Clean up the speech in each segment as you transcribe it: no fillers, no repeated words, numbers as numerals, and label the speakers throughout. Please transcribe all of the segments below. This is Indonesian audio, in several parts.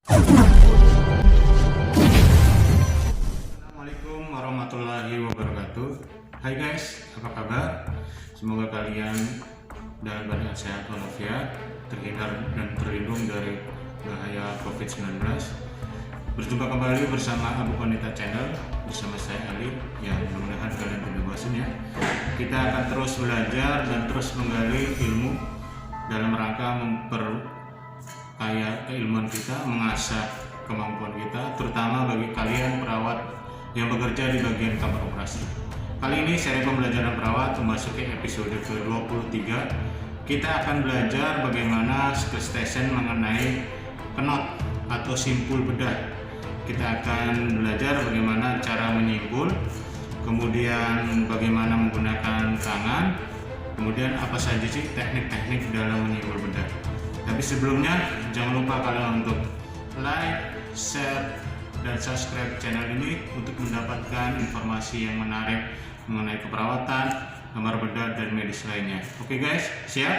Speaker 1: Assalamualaikum warahmatullahi wabarakatuh. Hai guys, apa kabar? Semoga kalian dalam keadaan sehat walafiat, terhindar dan terlindung dari bahaya COVID-19. Berjumpa kembali bersama Abu Wanita Channel, bersama saya Ali, yang mudah-mudahan kalian tidak bosan ya. Kita akan terus belajar dan terus menggali ilmu dalam rangka memperkaya keilmuan kita, mengasah kemampuan kita, terutama bagi kalian perawat yang bekerja di bagian kamar operasi. Kali ini seri pembelajaran perawat memasuki episode ke-23. Kita akan belajar bagaimana skill station mengenai knot atau simpul bedah. Kita akan belajar bagaimana cara menyimpul, kemudian bagaimana menggunakan tangan, kemudian apa saja sih teknik-teknik dalam menyimpul bedah. Tapi sebelumnya jangan lupa kalian untuk like, share, dan subscribe channel ini untuk mendapatkan informasi yang menarik mengenai keperawatan, kamar bedah, dan medis lainnya. Oke guys, siap?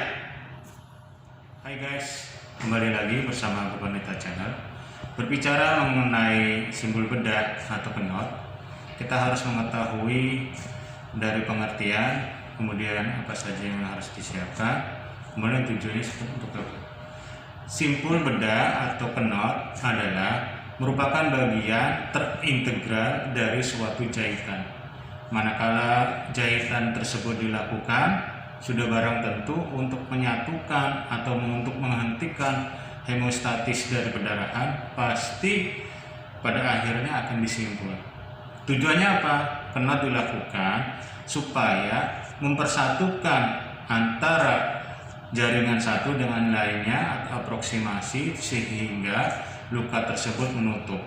Speaker 1: Hai guys, kembali lagi bersama Abu Wanita Channel. Berbicara mengenai simpul bedah atau knot, kita harus mengetahui dari pengertian, kemudian apa saja yang harus disiapkan, kemudian tujuannya untuk apa. Simpul bedah atau knot adalah merupakan bagian terintegral dari suatu jahitan. Manakala jahitan tersebut dilakukan, sudah barang tentu untuk menyatukan atau untuk menghentikan hemostatis dari perdarahan, pasti pada akhirnya akan disimpul. Tujuannya apa? Knot dilakukan supaya mempersatukan antara jaringan satu dengan lainnya atau aproksimasi sehingga luka tersebut menutup.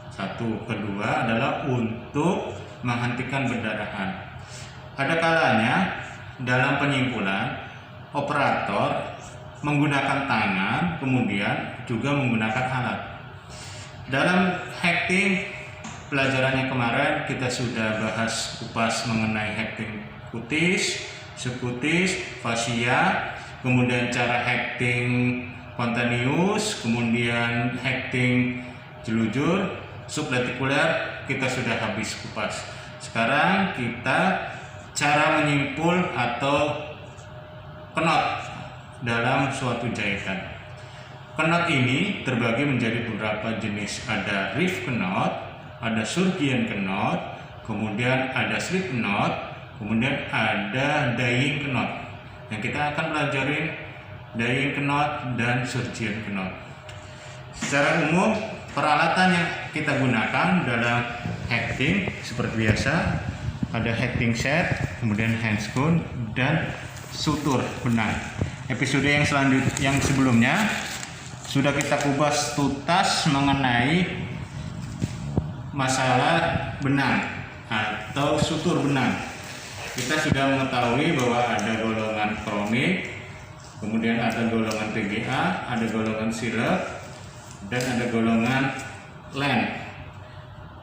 Speaker 1: Satu, kedua adalah untuk menghentikan perdarahan. Ada kalanya dalam penyimpulan operator menggunakan tangan, kemudian juga menggunakan alat. Dalam hacking pelajarannya kemarin kita sudah bahas kupas mengenai hacking kutis, subkutis, fasia, kemudian cara hacking spontaneous, kemudian hacking jelujur, subretikuler kita sudah habis kupas. Sekarang kita cara menyimpul atau knot dalam suatu jahitan. Knot ini terbagi menjadi beberapa jenis. Ada reef knot, ada surgeon knot, kemudian ada slip knot, kemudian ada dying knot. Yang kita akan pelajarin dying knot dan surgeon knot. Secara umum peralatan yang kita gunakan dalam hacking seperti biasa ada hacking set, kemudian handscone dan sutur benang. Episode yang sebelumnya sudah kita kupas tuntas mengenai masalah benang atau sutur benang. Kita sudah mengetahui bahwa ada golongan kronik, kemudian ada golongan PGA, ada golongan silep, dan ada golongan len.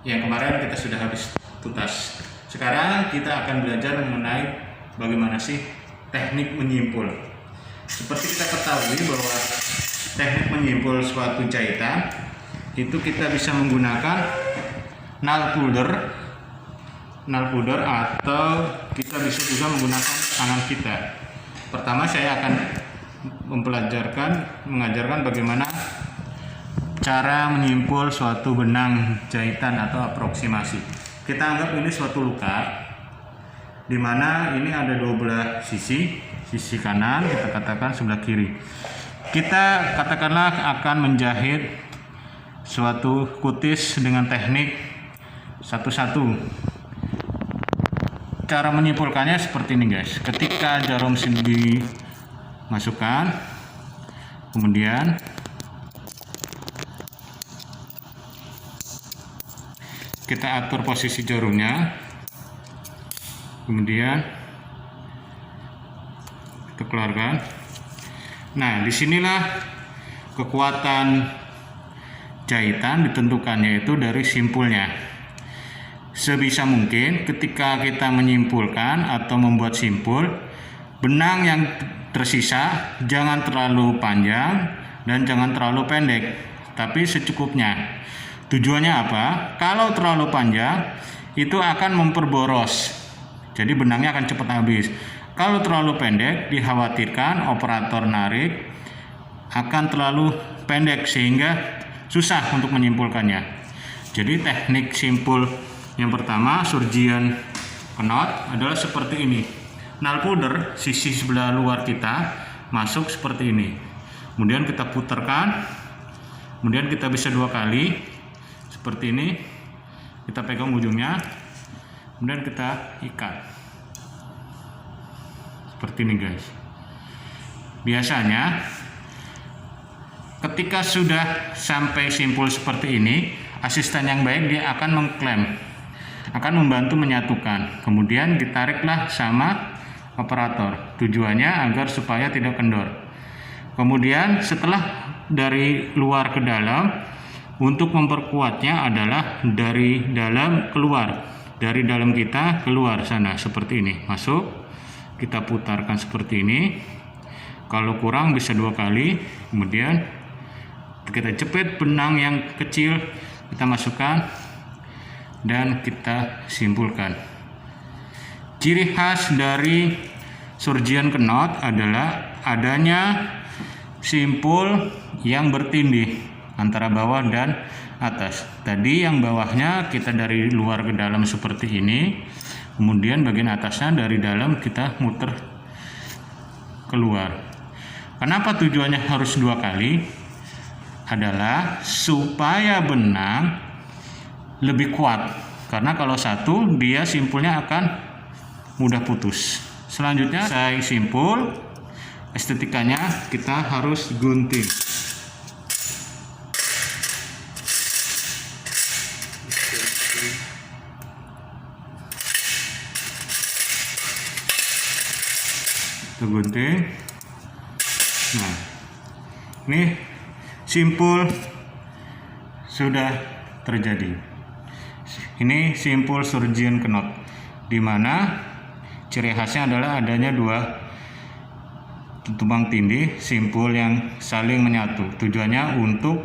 Speaker 1: Yang kemarin kita sudah habis tuntas. Sekarang kita akan belajar mengenai bagaimana sih teknik menyimpul. Seperti kita ketahui bahwa teknik menyimpul suatu jahitan itu kita bisa menggunakan nail powder atau kita bisa juga menggunakan tangan kita. Pertama saya akan mengajarkan bagaimana cara menyimpul suatu benang jahitan atau aproksimasi. Kita anggap ini suatu luka di mana ini ada dua belah sisi kanan, kita katakan sebelah kiri. Kita katakanlah akan menjahit suatu kutis dengan teknik satu-satu. Cara menyimpulkannya seperti ini guys. Ketika jarum dimasukkan, kemudian kita atur posisi jarumnya, kemudian kita keluarkan. Nah, disinilah kekuatan jahitan ditentukan, yaitu dari simpulnya. Sebisa mungkin ketika kita menyimpulkan atau membuat simpul, benang yang tersisa jangan terlalu panjang dan jangan terlalu pendek. tapi secukupnya. Tujuannya apa? Kalau terlalu panjang itu akan memperboros, jadi benangnya akan cepat habis. Kalau terlalu pendek, dikhawatirkan operator narik akan terlalu pendek sehingga susah untuk menyimpulkannya. Jadi teknik simpul yang pertama, surgeon knot, adalah seperti ini. Nail powder sisi sebelah luar kita masuk seperti ini. Kemudian kita putarkan, kemudian kita bisa 2 kali seperti ini. Kita pegang ujungnya, kemudian kita ikat seperti ini guys. Biasanya ketika sudah sampai simpul seperti ini, asisten yang baik dia akan mengklem, akan membantu menyatukan, kemudian ditariklah sama operator. Tujuannya agar supaya tidak kendor. Kemudian setelah dari luar ke dalam, untuk memperkuatnya adalah dari dalam keluar, dari dalam kita keluar sana seperti ini. Masuk, kita putarkan seperti ini. Kalau kurang bisa 2 kali. Kemudian kita jepit benang yang kecil, kita masukkan dan kita simpulkan. Ciri khas dari surgeon knot adalah adanya simpul yang bertindih antara bawah dan atas. Tadi yang bawahnya kita dari luar ke dalam seperti ini, kemudian bagian atasnya dari dalam kita muter keluar. Kenapa tujuannya harus 2 kali? Adalah supaya benang lebih kuat, karena kalau satu dia simpulnya akan mudah putus. Selanjutnya saya simpul, estetikanya kita harus gunting. Kita gunting. Nah, ini simpul sudah terjadi. Ini simpul surgeon knot, di mana ciri khasnya adalah adanya 2 tumpang tindih simpul yang saling menyatu. Tujuannya untuk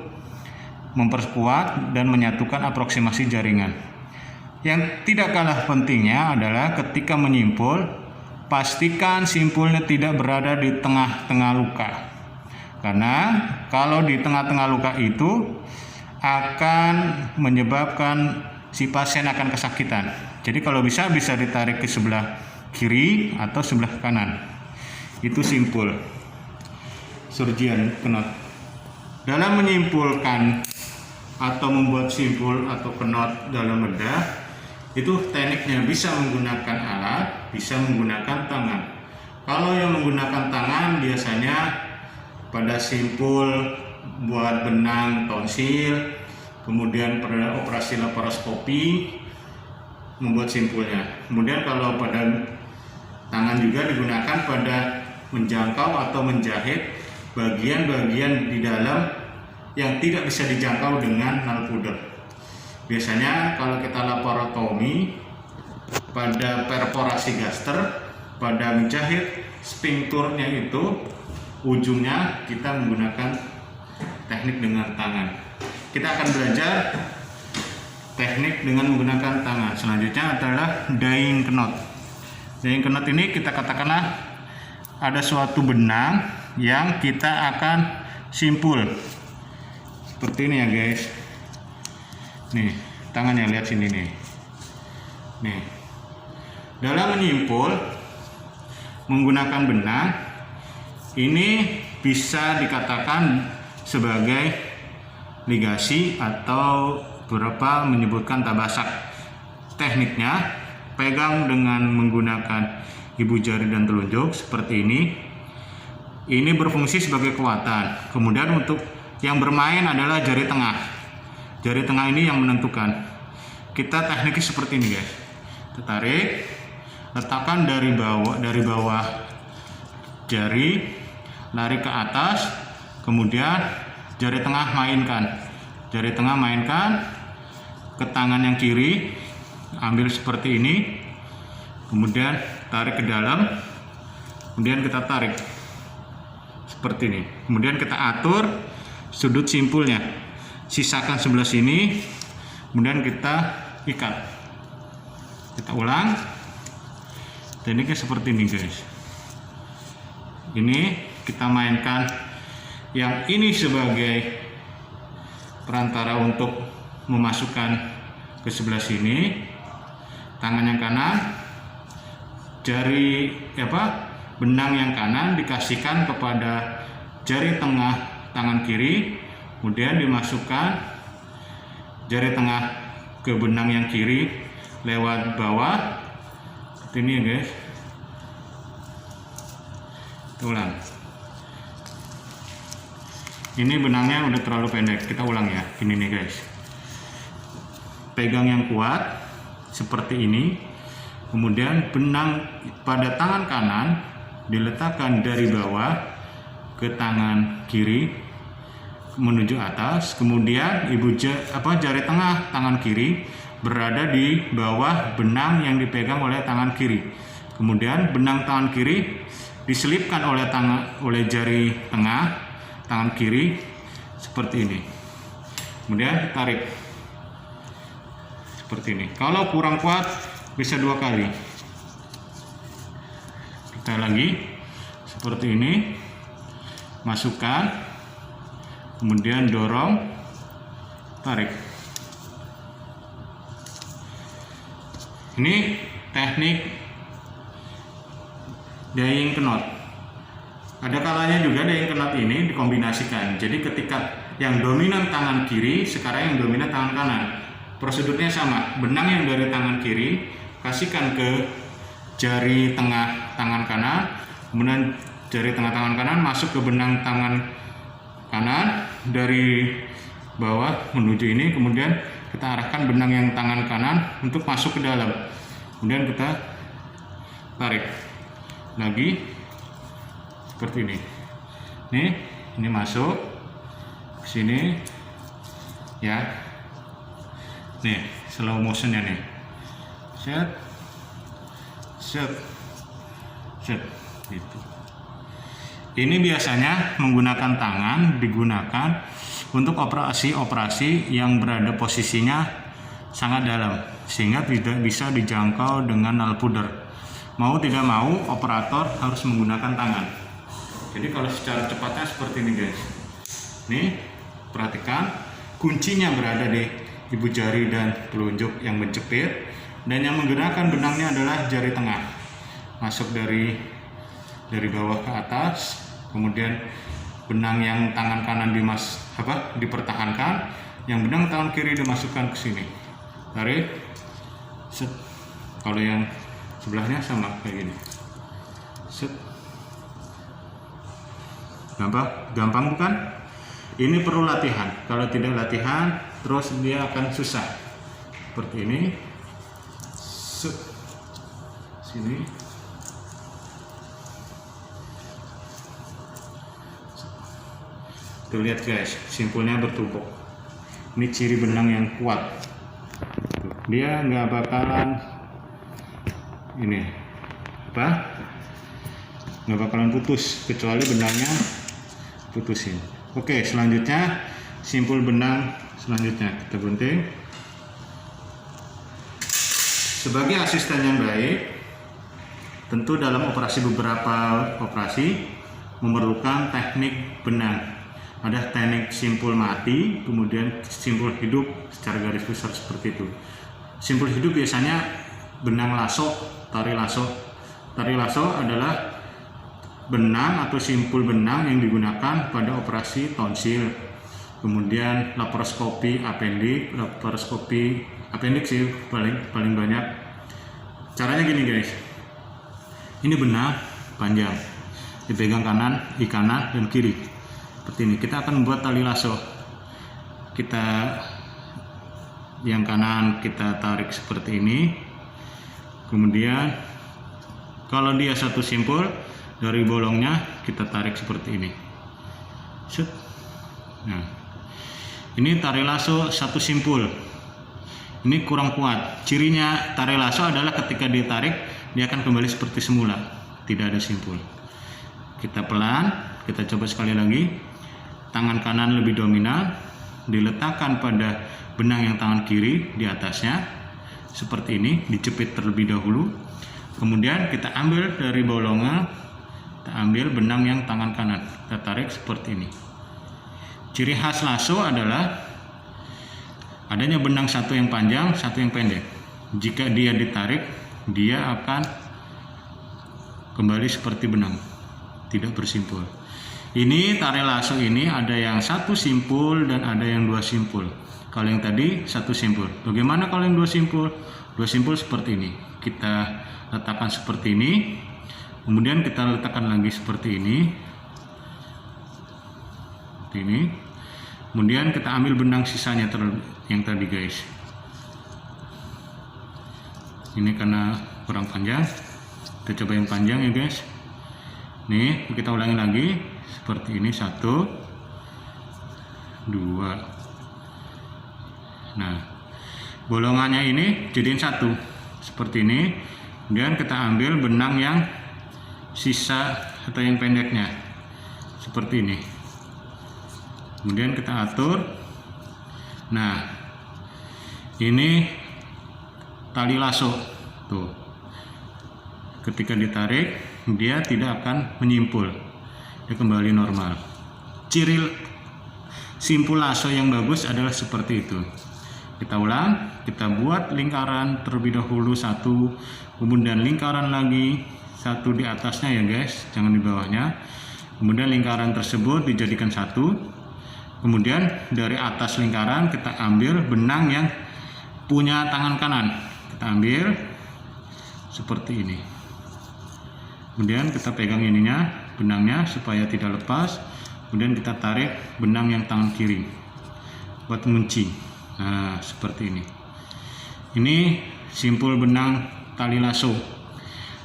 Speaker 1: memperkuat dan menyatukan aproksimasi jaringan. Yang tidak kalah pentingnya adalah ketika menyimpul, pastikan simpulnya tidak berada di tengah-tengah luka. Karena kalau di tengah-tengah luka itu akan menyebabkan si pasien akan kesakitan. Jadi kalau bisa ditarik ke sebelah kiri atau sebelah kanan. Itu simpul surgeon knot. Dalam menyimpulkan atau membuat simpul atau knot dalam bedah, itu tekniknya bisa menggunakan alat, bisa menggunakan tangan. Kalau yang menggunakan tangan biasanya pada simpul buat benang tonsil, kemudian pada operasi laparoskopi membuat simpulnya. Kemudian kalau pada tangan juga digunakan pada menjangkau atau menjahit bagian-bagian di dalam yang tidak bisa dijangkau dengan nail powder. Biasanya kalau kita laparotomi pada perforasi gaster, pada menjahit sphincternya itu ujungnya kita menggunakan teknik dengan tangan. Kita akan belajar teknik dengan menggunakan tangan. Selanjutnya adalah dyeing knot. Dyeing knot ini kita katakanlah ada suatu benang yang kita akan simpul seperti ini ya guys. Nih tangannya, lihat sini nih. Nih, dalam menyimpul menggunakan benang ini bisa dikatakan sebagai ligasi atau beberapa menyebutkan tabasak. Tekniknya pegang dengan menggunakan ibu jari dan telunjuk seperti ini. Ini berfungsi sebagai kekuatan. Kemudian untuk yang bermain adalah jari tengah. Jari tengah ini yang menentukan. Kita tekniknya seperti ini guys. Kita tarik, letakkan dari bawah jari, lari ke atas, kemudian jari tengah mainkan. Jari tengah mainkan ke tangan yang kiri, ambil seperti ini, kemudian tarik ke dalam, kemudian kita tarik seperti ini. Kemudian kita atur sudut simpulnya. sisakan sebelah sini, kemudian kita ikat. Kita ulang. Tekniknya seperti ini guys. Ini kita mainkan yang ini sebagai perantara untuk memasukkan ke sebelah sini. Tangan yang kanan, benang yang kanan dikasihkan kepada jari tengah tangan kiri, kemudian dimasukkan jari tengah ke benang yang kiri lewat bawah. Seperti ini ya guys. Kita ulang. Ini benangnya udah terlalu pendek, kita ulang ya. Ini nih guys. Pegang yang kuat seperti ini. Kemudian benang pada tangan kanan diletakkan dari bawah ke tangan kiri menuju atas. Kemudian jari tengah tangan kiri berada di bawah benang yang dipegang oleh tangan kiri. Kemudian benang tangan kiri diselipkan oleh jari tengah tangan kiri seperti ini. Kemudian tarik seperti ini. Kalau kurang kuat bisa 2 kali. Kita lagi seperti ini, masukkan, kemudian dorong, tarik. Ini teknik dyeing knot. Ada kalanya juga dyeing knot ini dikombinasikan. Jadi ketika yang dominan tangan kiri, sekarang yang dominan tangan kanan. Prosedurnya sama. Benang yang dari tangan kiri kasihkan ke jari tengah tangan kanan, kemudian jari tengah tangan kanan masuk ke benang tangan kanan dari bawah menuju ini, kemudian kita arahkan benang yang tangan kanan untuk masuk ke dalam, kemudian kita tarik lagi seperti ini. Ini masuk ke sini ya. Nih slow motionnya nih, set gitu. Ini biasanya menggunakan tangan digunakan untuk operasi yang berada posisinya sangat dalam sehingga tidak bisa dijangkau dengan nail powder. Mau tidak mau operator harus menggunakan tangan. Jadi kalau secara cepatnya seperti ini guys. Nih perhatikan kuncinya berada di ibu jari dan telunjuk yang menjepit, dan yang menggerakkan benangnya adalah jari tengah. Masuk dari bawah ke atas, kemudian benang yang tangan kanan dipertahankan, yang benang tangan kiri dimasukkan ke sini. Tarik, set. Kalau yang sebelahnya sama kayak gini. Set. Gampang bukan? Ini perlu latihan. Kalau tidak latihan, terus dia akan susah. Seperti ini. Set. Sini. Tuh lihat guys, simpulnya bertumpuk. Ini ciri benang yang kuat. Dia nggak bakalan nggak bakalan putus kecuali benangnya putusin. Oke, selanjutnya simpul benang selanjutnya kita gunting. Sebagai asisten yang baik, tentu dalam beberapa operasi memerlukan teknik benang. Ada teknik simpul mati, kemudian simpul hidup secara garis besar seperti itu. Simpul hidup biasanya benang lasso, tari lasso. Tari lasso adalah benang atau simpul benang yang digunakan pada operasi tonsil, kemudian laparoskopi appendix sih paling banyak. Caranya gini guys, ini benang panjang dipegang kanan dan kiri seperti ini. Kita akan membuat tali lasso. Yang kanan kita tarik seperti ini, kemudian kalau dia satu simpul, dari bolongnya kita tarik seperti ini. Nah, ini tali lasso satu simpul. Ini kurang kuat. Cirinya tali lasso adalah ketika ditarik dia akan kembali seperti semula, tidak ada simpul. Kita pelan, kita coba sekali lagi. Tangan kanan lebih dominan, diletakkan pada benang yang tangan kiri di atasnya seperti ini, dijepit terlebih dahulu. Kemudian kita ambil dari bolongan, kita ambil benang yang tangan kanan, kita tarik seperti ini. Ciri khas lasso adalah adanya benang satu yang panjang, satu yang pendek. Jika dia ditarik, dia akan kembali seperti benang, tidak bersimpul. Ini tali lasso ini ada yang satu simpul dan ada yang dua simpul. Kalau yang tadi satu simpul. Bagaimana kalau yang dua simpul? Dua simpul seperti ini. Kita letakkan seperti ini, kemudian kita letakkan lagi seperti ini, seperti ini. Kemudian kita ambil benang sisanya yang tadi guys. Ini karena kurang panjang, kita coba yang panjang ya guys. Nih kita ulangi lagi seperti ini, 1, 2. Nah, bolongannya ini jadiin satu seperti ini. Kemudian kita ambil benang yang sisa atau yang pendeknya seperti ini. Kemudian kita atur. Nah, ini tali lasso tuh. Ketika ditarik, dia tidak akan menyimpul, dia kembali normal. Ciri simpul lasso yang bagus adalah seperti itu. Kita ulang, kita buat lingkaran terlebih dahulu satu, kemudian lingkaran lagi satu di atasnya ya guys, jangan di bawahnya. Kemudian lingkaran tersebut dijadikan satu. Kemudian dari atas lingkaran kita ambil benang yang punya tangan kanan, kita ambil seperti ini. Kemudian kita pegang ininya, benangnya supaya tidak lepas. Kemudian kita tarik benang yang tangan kiri buat ngunci. Nah, seperti ini. Ini simpul benang tali lasso.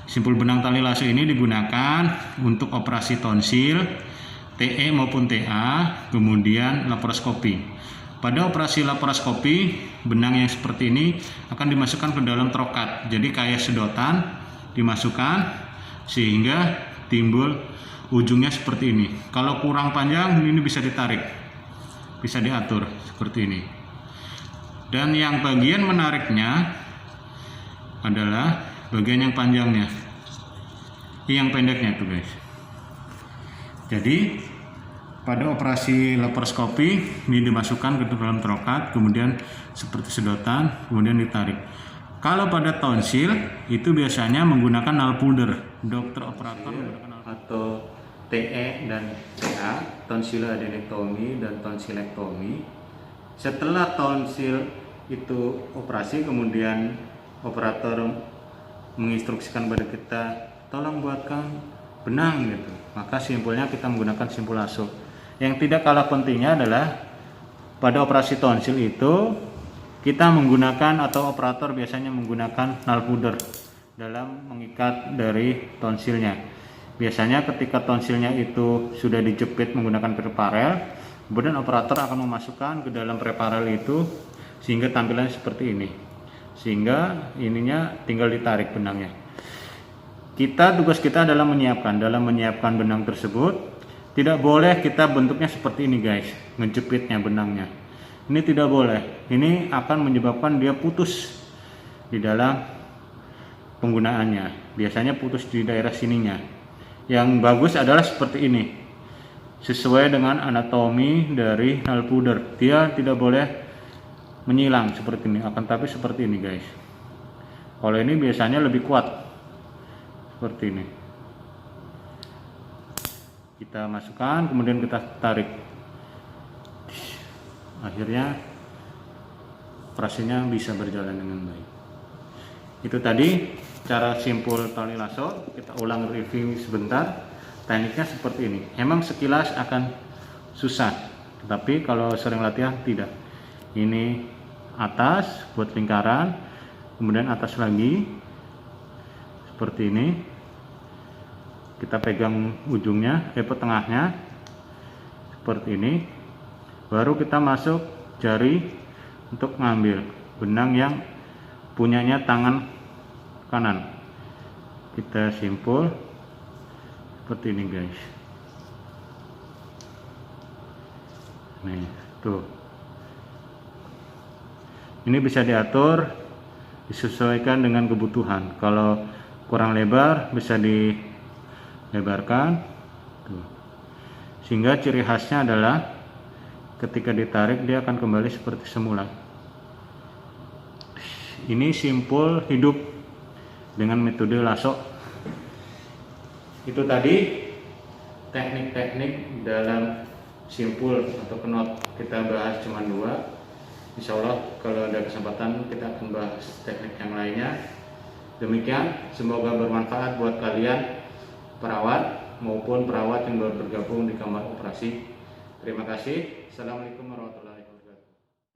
Speaker 1: Simpul benang tali lasso ini digunakan untuk operasi tonsil, TE maupun TA, kemudian laparoskopi. Pada operasi laparoskopi, benang yang seperti ini akan dimasukkan ke dalam trokat. Jadi kayak sedotan dimasukkan sehingga timbul ujungnya seperti ini. Kalau kurang panjang ini bisa ditarik, bisa diatur seperti ini. Dan yang bagian menariknya adalah bagian yang panjangnya, yang pendeknya tuh guys. Jadi pada operasi laparoskopi ini dimasukkan ke dalam trokat, kemudian seperti sedotan, kemudian ditarik. Kalau pada tonsil itu biasanya menggunakan nail powder. Dokter operator menggunakan atau TE dan TA, tonsiloadenektomi dan tonsilektomi. Setelah tonsil itu operasi, kemudian operator menginstruksikan pada kita, tolong buatkan benang gitu. Maka simpulnya kita menggunakan simpul lasso. Yang tidak kalah pentingnya adalah pada operasi tonsil itu kita menggunakan atau operator biasanya menggunakan nail powder dalam mengikat dari tonsilnya. Biasanya ketika tonsilnya itu sudah dijepit menggunakan preparel, kemudian operator akan memasukkan ke dalam preparel itu sehingga tampilannya seperti ini. Sehingga ininya tinggal ditarik benangnya. Tugas kita adalah menyiapkan benang tersebut. Tidak boleh kita bentuknya seperti ini guys, ngejepitnya benangnya. Ini tidak boleh. Ini akan menyebabkan dia putus di dalam penggunaannya. Biasanya putus di daerah sininya. Yang bagus adalah seperti ini, sesuai dengan anatomi dari nail powder. Dia tidak boleh menyilang seperti ini, akan tapi seperti ini guys. Kalau ini biasanya lebih kuat seperti ini. Kita masukkan, kemudian kita tarik. Akhirnya operasinya bisa berjalan dengan baik. Itu tadi cara simpul tali lasso. Kita ulang review sebentar. Tekniknya seperti ini. Emang sekilas akan susah, tetapi kalau sering latihan tidak. Ini atas buat lingkaran, kemudian atas lagi seperti ini. Kita pegang ujungnya, tengahnya seperti ini. Baru kita masuk jari untuk ngambil benang yang punyanya tangan kanan. Kita simpul seperti ini guys. Nih tuh, Ini bisa diatur, disesuaikan dengan kebutuhan. Kalau kurang lebar bisa dilebarkan. Tuh. Sehingga ciri khasnya adalah ketika ditarik dia akan kembali seperti semula. Ini simpul hidup dengan metode lasso. Itu tadi teknik-teknik dalam simpul atau knot. Kita bahas cuma 2. Insya Allah kalau ada kesempatan kita akan bahas teknik yang lainnya. Demikian, semoga bermanfaat buat kalian perawat maupun perawat yang baru bergabung di kamar operasi. Terima kasih. Assalamualaikum warahmatullahi wabarakatuh.